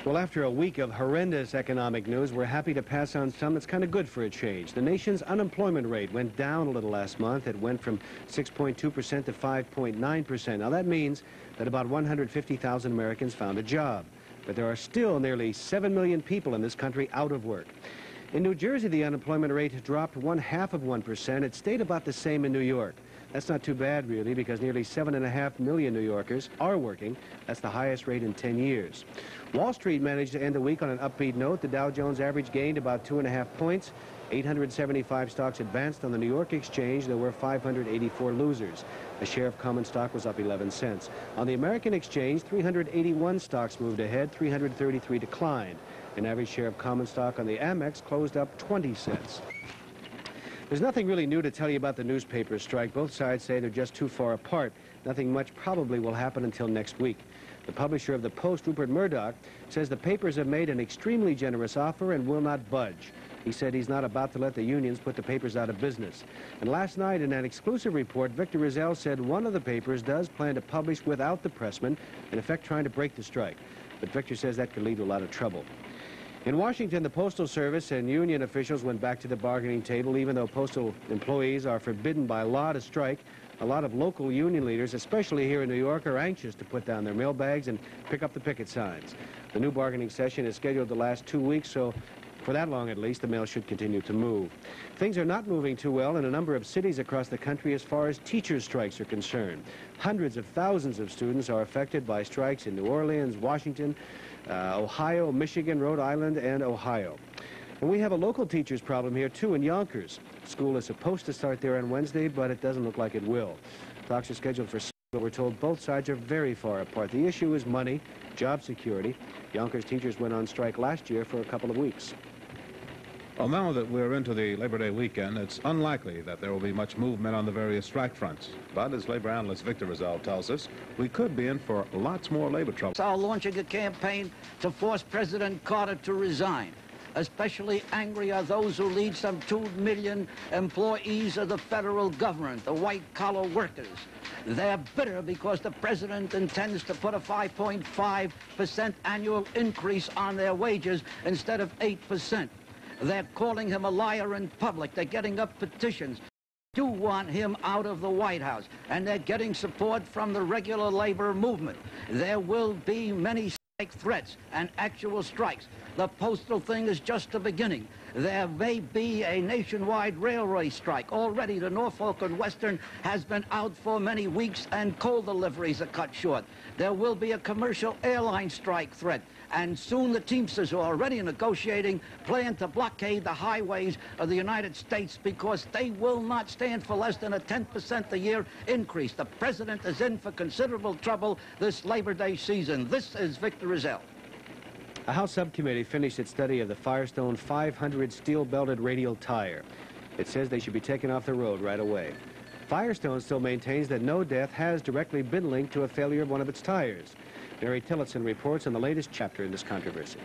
Well, after a week of horrendous economic news, we're happy to pass on some that's kind of good for a change. The nation's unemployment rate went down a little last month. It went from 6.2% to 5.9%. Now, that means that about 150,000 Americans found a job. But there are still nearly 7 million people in this country out of work. In New Jersey, the unemployment rate dropped 0.5%. It stayed about the same in New York. That's not too bad, really, because nearly 7.5 million New Yorkers are working. That's the highest rate in 10 years. Wall Street managed to end the week on an upbeat note. The Dow Jones average gained about 2.5 points. 875 stocks advanced on the New York Exchange. There were 584 losers. The share of common stock was up 11 cents. On the American Exchange, 381 stocks moved ahead, 333 declined. An average share of common stock on the Amex closed up 20 cents. There's nothing really new to tell you about the newspaper strike. Both sides say they're just too far apart. Nothing much probably will happen until next week. The publisher of the Post, Rupert Murdoch, says the papers have made an extremely generous offer and will not budge. He said he's not about to let the unions put the papers out of business. And last night, in an exclusive report, Victor Riesel said one of the papers does plan to publish without the pressmen, in effect trying to break the strike. But Victor says that could lead to a lot of trouble. In Washington, the Postal Service and union officials went back to the bargaining table, even though postal employees are forbidden by law to strike. A lot of local union leaders, especially here in New York, are anxious to put down their mailbags and pick up the picket signs. The new bargaining session is scheduled to last 2 weeks, so for that long at least, the mail should continue to move. Things are not moving too well in a number of cities across the country as far as teachers' strikes are concerned. Hundreds of thousands of students are affected by strikes in New Orleans, Washington, Ohio, Michigan, Rhode Island, and Ohio. And we have a local teachers problem here, too, in Yonkers. School is supposed to start there on Wednesday, but it doesn't look like it will. Talks are scheduled for Sunday, but we're told both sides are very far apart. The issue is money, job security. Yonkers teachers went on strike last year for a couple of weeks. Well, now that we're into the Labor Day weekend, it's unlikely that there will be much movement on the various strike fronts. But as labor analyst Victor Riesel tells us, we could be in for lots more labor trouble. Are launching a campaign to force President Carter to resign. Especially angry are those who lead some 2 million employees of the federal government, the white-collar workers. They're bitter because the president intends to put a 5.5% annual increase on their wages instead of 8%. They're calling him a liar in public. They're getting up petitions. They do want him out of the White House, and they're getting support from the regular labor movement. There will be many strike threats and actual strikes. The postal thing is just the beginning. There may be a nationwide railway strike. Already the Norfolk and Western has been out for many weeks, and coal deliveries are cut short. There will be a commercial airline strike threat. And soon the Teamsters, who are already negotiating, plan to blockade the highways of the United States because they will not stand for less than a 10% a year increase. The president is in for considerable trouble this Labor Day season. This is Victor Riesel. A House subcommittee finished its study of the Firestone 500 steel-belted radial tire. It says they should be taken off the road right away. Firestone still maintains that no death has directly been linked to a failure of one of its tires. Mary Tillotson reports on the latest chapter in this controversy.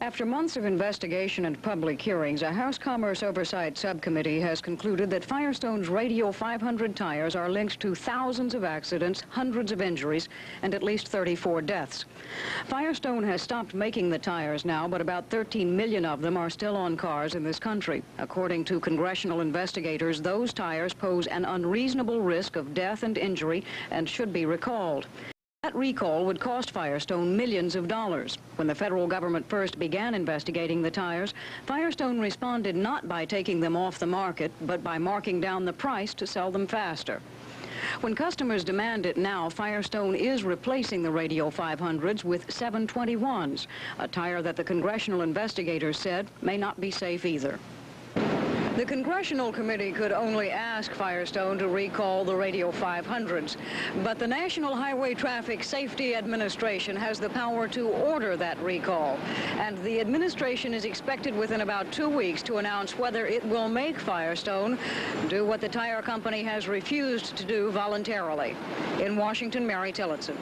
After months of investigation and public hearings, a House Commerce Oversight Subcommittee has concluded that Firestone's Radial 500 tires are linked to thousands of accidents, hundreds of injuries, and at least 34 deaths. Firestone has stopped making the tires now, but about 13 million of them are still on cars in this country. According to congressional investigators, those tires pose an unreasonable risk of death and injury and should be recalled. That recall would cost Firestone millions of dollars. When the federal government first began investigating the tires, Firestone responded not by taking them off the market, but by marking down the price to sell them faster. When customers demand it now, Firestone is replacing the Radial 500s with 721s, a tire that the congressional investigators said may not be safe either. The Congressional Committee could only ask Firestone to recall the Radial 500s, but the National Highway Traffic Safety Administration has the power to order that recall, and the administration is expected within about 2 weeks to announce whether it will make Firestone do what the tire company has refused to do voluntarily. In Washington, Mary Tillotson.